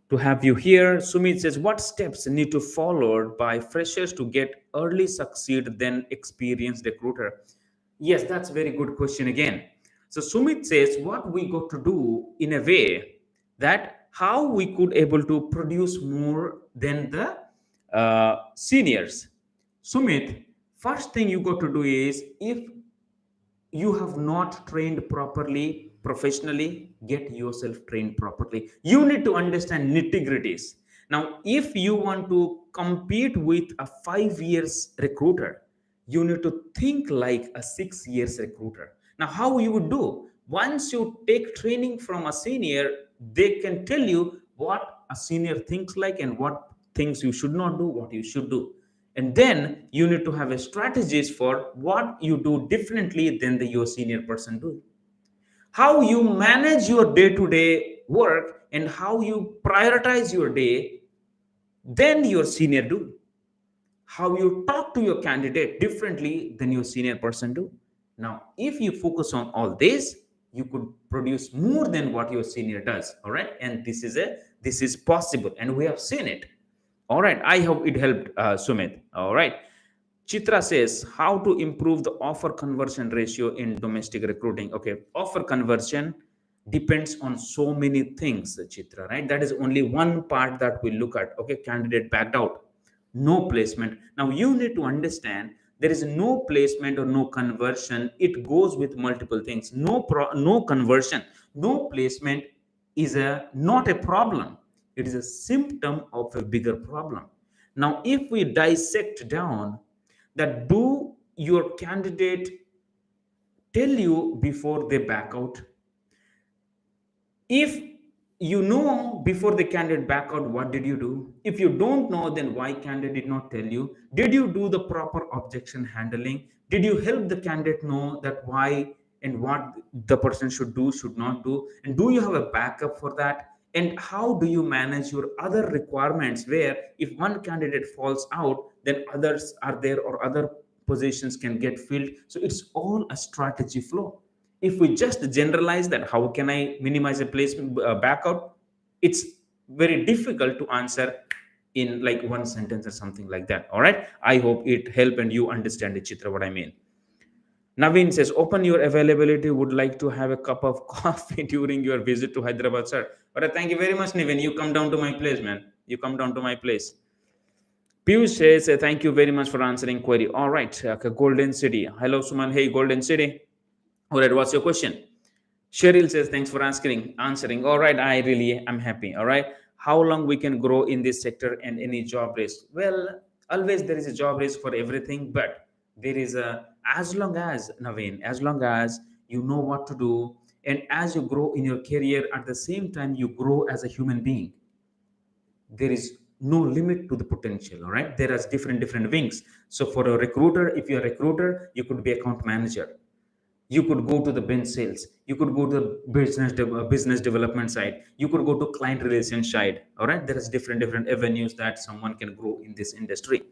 to have you here. Sumit says, what steps need to followed by freshers to get early succeed than experienced recruiter? Yes, that's a very good question again. So Sumit says, what we got to do in a way that how we could able to produce more than the seniors. Sumit, first thing you got to do is, if you have not trained properly professionally, get yourself trained properly. You need to understand nitty gritties. Now if you want to compete with a 5 years recruiter, you need to think like a 6 years recruiter. Now how you would do, once you take training from a senior, they can tell you what a senior thinks like and what things you should not do, what you should do. And then you need to have a strategies for what you do differently than your senior person do, how you manage your day to day work, and how you prioritize your day than your senior do, how you talk to your candidate differently than your senior person do. Now if you focus on all this, you could produce more than what your senior does. All right, and this is possible and we have seen it. All right, I hope it helped, Sumit. All right, Chitra says, how to improve the offer conversion ratio in domestic recruiting. Okay, offer conversion depends on so many things, Chitra, right? That is only one part that we look at. Okay, candidate backed out, no placement. Now you need to understand there is no placement or no conversion. It goes with multiple things. No conversion, no placement is a not a problem. It is a symptom of a bigger problem. Now, if we dissect down that, do your candidate tell you before they back out? If you know before the candidate back out, what did you do? If you don't know, then why candidate did not tell you? Did you do the proper objection handling? Did you help the candidate know that why and what the person should do, should not do? And do you have a backup for that? And how do you manage your other requirements, where if one candidate falls out, then others are there or other positions can get filled? So it's all a strategy flow. If we just generalize that, how can I minimize a placement backup, it's very difficult to answer in like one sentence or something like that. All right, I hope it helped and you understand it, Chitra, what I mean. Naveen says, open your availability. Would like to have a cup of coffee during your visit to Hyderabad, sir. All right, thank you very much, Naveen. You come down to my place, man. You come down to my place. Piyush says, thank you very much for answering query. All right, okay, Golden City. Hello, Suman. Hey, Golden City. All right, what's your question? Cheryl says, thanks for answering. All right, I really am happy. All right. How long we can grow in this sector and any job risk? Well, always there is a job risk for everything, but there is a, as long as, Naveen, as long as you know what to do, and as you grow in your career, at the same time, you grow as a human being, there is no limit to the potential. All right. There are different wings. So for a recruiter, if you're a recruiter, you could be account manager, you could go to the bench sales, you could go to the business development side, you could go to client relation side. All right, there is different avenues that someone can grow in this industry.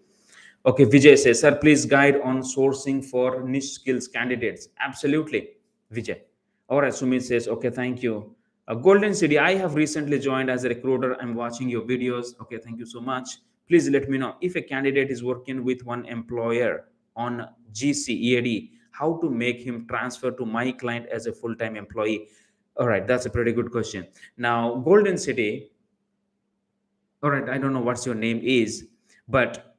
Okay, Vijay says, sir, please guide on sourcing for niche skills candidates. Absolutely, Vijay. All right, Sumit says, okay, thank you. Golden City, I have recently joined as a recruiter. I'm watching your videos. Okay, thank you so much. Please let me know if a candidate is working with one employer on GCEAD, how to make him transfer to my client as a full-time employee. All right, that's a pretty good question. Now, Golden City, all right, I don't know what's your name is, but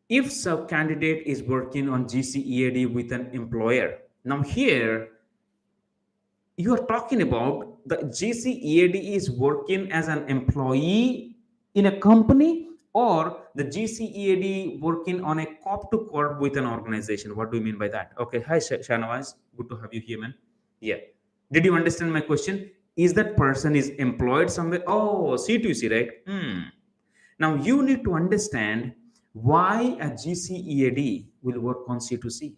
if some candidate is working on GCEAD with an employer, now here you are talking about the GCEAD is working as an employee in a company, or the GCEAD working on a corp to corp with an organization. What do you mean by that? Okay, hi Shanawaz, good to have you here, man. Yeah, did you understand my question? Is that person is employed somewhere? Oh, C2C, right? Now you need to understand why a GCEAD will work on C2C.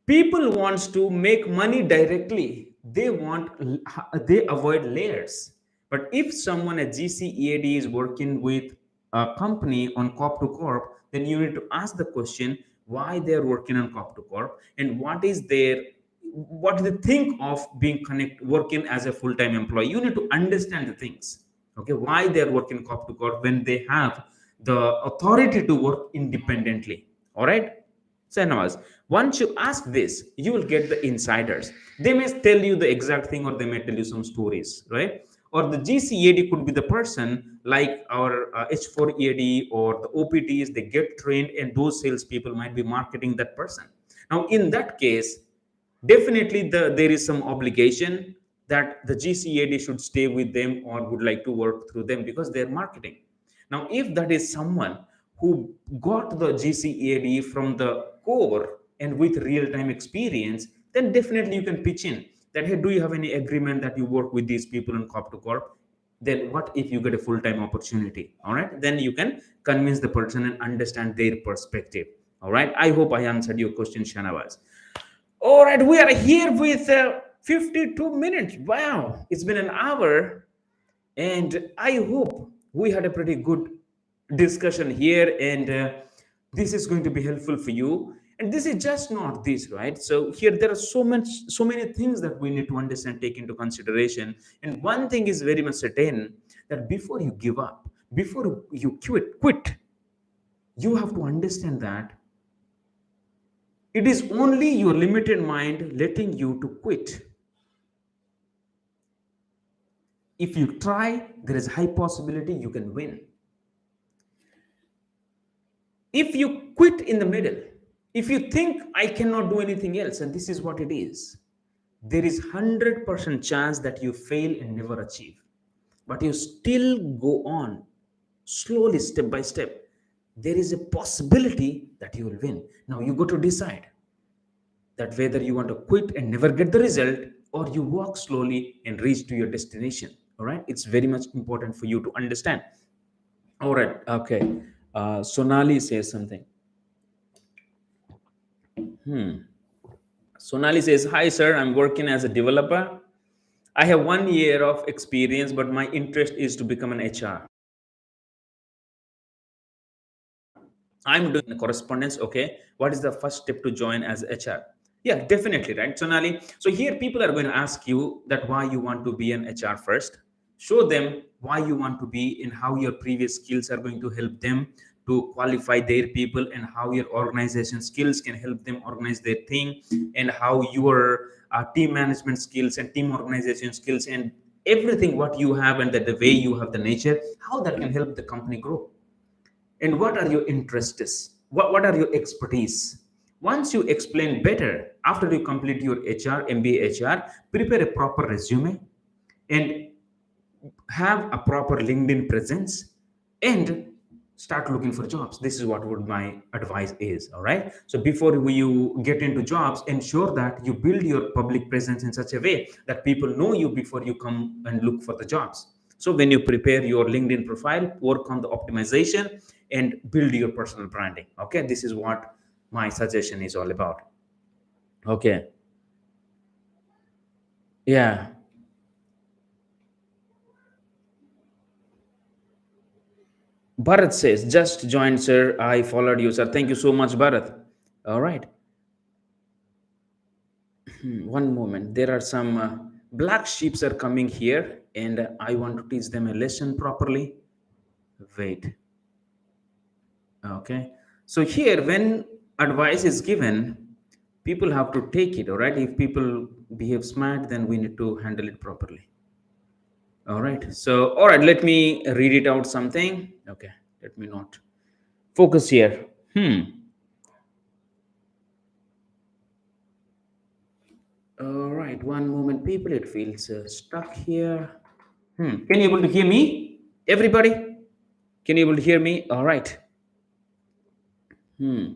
People wants to make money directly, they avoid layers. But if someone at GCEAD is working with a company on corp to corp, then you need to ask the question why they are working on corp to corp, and what do they think of being working as a full-time employee. You need to understand the things, okay, why they are working corp to corp when they have the authority to work independently. All right. So, Nawaz, once you ask this, you will get the insiders. They may tell you the exact thing, or they may tell you some stories, right? Or the GCEAD could be the person like our H4EAD or the OPTs, they get trained, and those salespeople might be marketing that person. Now, in that case, definitely there is some obligation that the GCEAD should stay with them or would like to work through them because they're marketing. Now, if that is someone who got the GCEAD from the core and with real-time experience, then definitely you can pitch in that, hey, do you have any agreement that you work with these people in corp to corp? Then what if you get a full-time opportunity? All right, then you can convince the person and understand their perspective. All right, I hope I answered your question, Shanawaz. All right, we are here with 52 minutes. Wow, it's been an hour, and I hope we had a pretty good discussion here, and this is going to be helpful for you. And this is just not this, right? So here there are so many things that we need to understand, take into consideration. And one thing is very much certain, that before you give up, before you quit, you have to understand that it is only your limited mind letting you to quit. If you try, there is high possibility you can win. If you quit in the middle, if you think I cannot do anything else, and this is what it is, there is 100% chance that you fail and never achieve. But you still go on slowly, step by step. There is a possibility that you will win. Now you got to decide that whether you want to quit and never get the result, or you walk slowly and reach to your destination. All right, it's very much important for you to understand. All right, okay. Sonali says something. Sonali says, hi sir, I'm working as a developer. I have 1 year of experience, but my interest is to become an HR. I'm doing correspondence. Okay, what is the first step to join as HR? Yeah, definitely, right, Sonali. So here people are going to ask you that why you want to be an HR first. Show them why you want to be and how your previous skills are going to help them to qualify their people, and how your organization skills can help them organize their thing, and how your team management skills and team organization skills and everything what you have, and that the way you have the nature, how that can help the company grow, and what are your interests, what are your expertise. Once you explain better, after you complete your MBA HR, prepare a proper resume and have a proper LinkedIn presence, and start looking for jobs. This is what would my advice is. All right, so before you get into jobs, ensure that you build your public presence in such a way that people know you before you come and look for the jobs. So when you prepare your LinkedIn profile, work on the optimization and build your personal branding. Okay, this is what my suggestion is all about. Okay. Yeah. Bharat says, just joined, sir. I followed you, sir. Thank you so much, Bharat. All right. One moment. There are some black sheeps are coming here, and I want to teach them a lesson properly. Wait. Okay. So here, when advice is given, people have to take it. All right. If people behave smart, then we need to handle it properly. All right. So, all right. Let me read it out something. Okay. Let me not focus here. All right, one moment, people. It feels stuck here. Can you able to hear me? Everybody, can you able to hear me? All right. Hmm.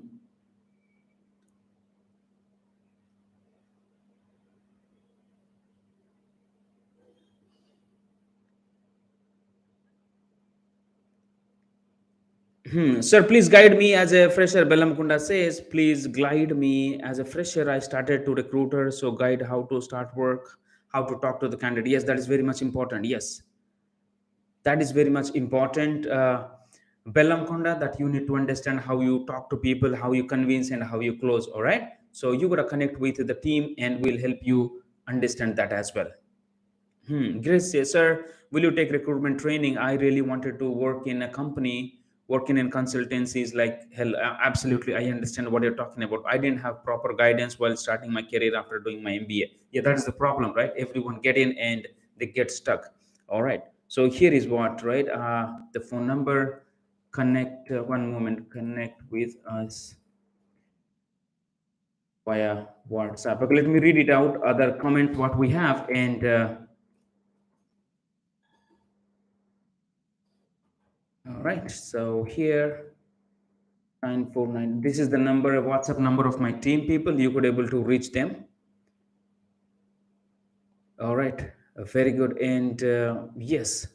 Sir, please guide me as a fresher. Bellamkunda says, please guide me as a fresher. I started to recruiter, so guide how to start work, how to talk to the candidate. Yes, that is very much important. Yes, that is very much important. Bellamkonda, that you need to understand how you talk to people, how you convince, and how you close. All right. So you gotta connect with the team, and we'll help you understand that as well. Grace says, sir, will you take recruitment training? I really wanted to work in a company, working in consultancies like hell. Absolutely, I understand what you're talking about. I didn't have proper guidance while starting my career after doing my MBA. Yeah, that is the problem, right? Everyone get in and they get stuck. All right. So here is what, right? The phone number, connect, one moment, connect with us via WhatsApp. Okay, let me read it out, other comments, what we have. And all right, so here 949. This is the number, WhatsApp number of my team people. You could able to reach them. All right, very good. And yes,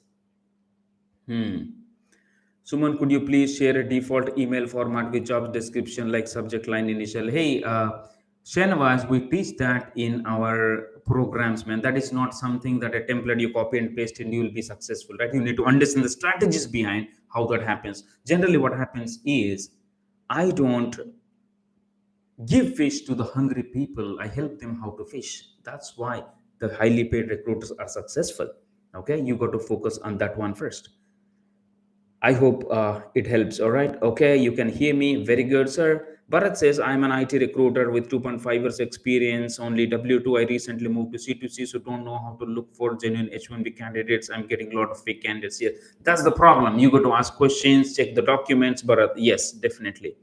Suman, could you please share a default email format with job description like subject line initial? Hey, Shanawaz, we teach that in our programs, man. That is not something that a template you copy and paste and you will be successful, right? You need to understand the strategies behind how that happens. Generally, what happens is I don't give fish to the hungry people. I help them how to fish. That's why the highly paid recruiters are successful. Okay, you got to focus on that one first. I hope it helps. All right. Okay, you can hear me. Very good, sir. Bharat says, I'm an IT recruiter with 2.5 years experience, only W2. I recently moved to C2C, so don't know how to look for genuine H1B candidates. I'm getting a lot of fake candidates. Yes, that's the problem. You got to ask questions, check the documents. Bharat, yes, definitely.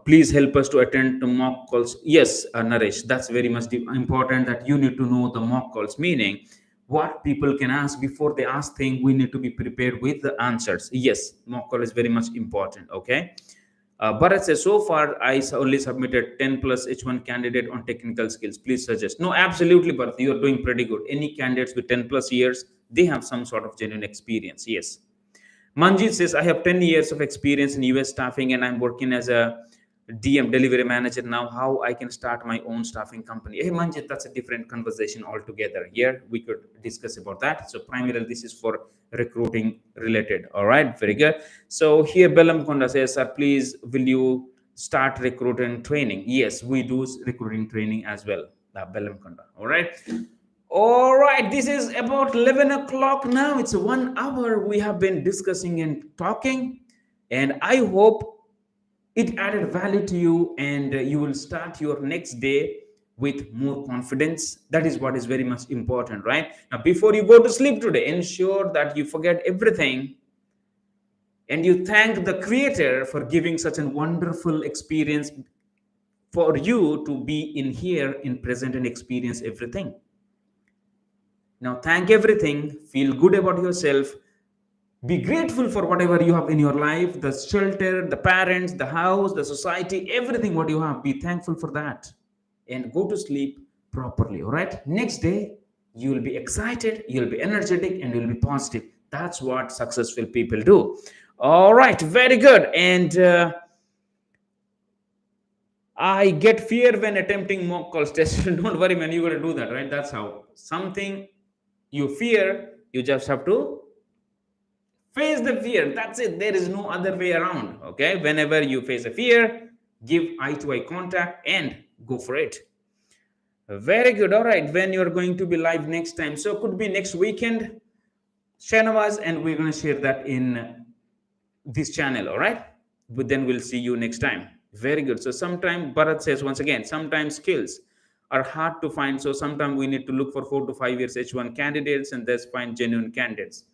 Please help us to attend the mock calls. Yes, Naresh, that's very much important that you need to know the mock calls, meaning what people can ask before they ask things. We need to be prepared with the answers. Yes, mock call is very much important. Okay. Bharat says, so far I only submitted 10 plus H1 candidate on technical skills. Please suggest. No, absolutely, Bharat, you are doing pretty good. Any candidates with 10 plus years, they have some sort of genuine experience. Yes. Manjit says, I have 10 years of experience in US staffing and I'm working as a DM delivery manager now. How I can start my own staffing company? Hey, Manjit, that's a different conversation altogether. Here we could discuss about that. So, primarily, this is for recruiting related. All right, very good. So, here Bellam Konda says, sir, please, will you start recruiting training? Yes, we do recruiting training as well. Bellam Konda. All right. All right, this is about 11 o'clock now. It's 1 hour we have been discussing and talking. And I hope it added value to you, and you will start your next day with more confidence. That is what is very much important, right? Now, before you go to sleep today, ensure that you forget everything and you thank the creator for giving such a wonderful experience for you to be in here in present and experience everything. Now thank everything, feel good about yourself, be grateful for whatever you have in your life, the shelter, the parents, the house, the society, everything what you have, be thankful for that, and go to sleep properly. All right, next day you will be excited, you'll be energetic, and you'll be positive. That's what successful people do. All right, very good. And I get fear when attempting mock calls test. Don't worry, man, you gotta do that, right? That's how something you fear, you just have to face the fear. That's it. There is no other way around. Okay. Whenever you face a fear, give eye to eye contact and go for it. Very good. All right. When you're going to be live next time, so could be next weekend, Shanawaz, and we're going to share that in this channel. All right. But then we'll see you next time. Very good. So sometimes Bharat says once again, sometimes skills are hard to find. So sometimes we need to look for 4 to 5 years H1 candidates and thus find genuine candidates.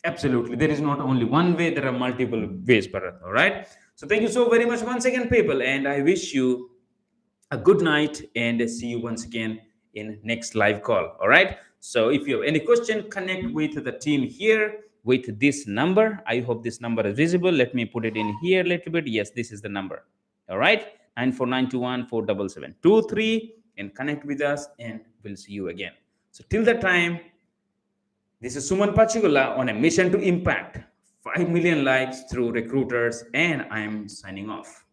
Absolutely. There is not only one way, there are multiple ways, Bharat. All right. So thank you so very much once again, people. And I wish you a good night and see you once again in next live call. All right. So if you have any question, connect with the team here with this number. I hope this number is visible. Let me put it in here a little bit. Yes, this is the number. All right. 9492147723, and connect with us, and we'll see you again. So till that time, this is Suman Pachigulla on a mission to impact 5 million lives through recruiters, and I'm signing off.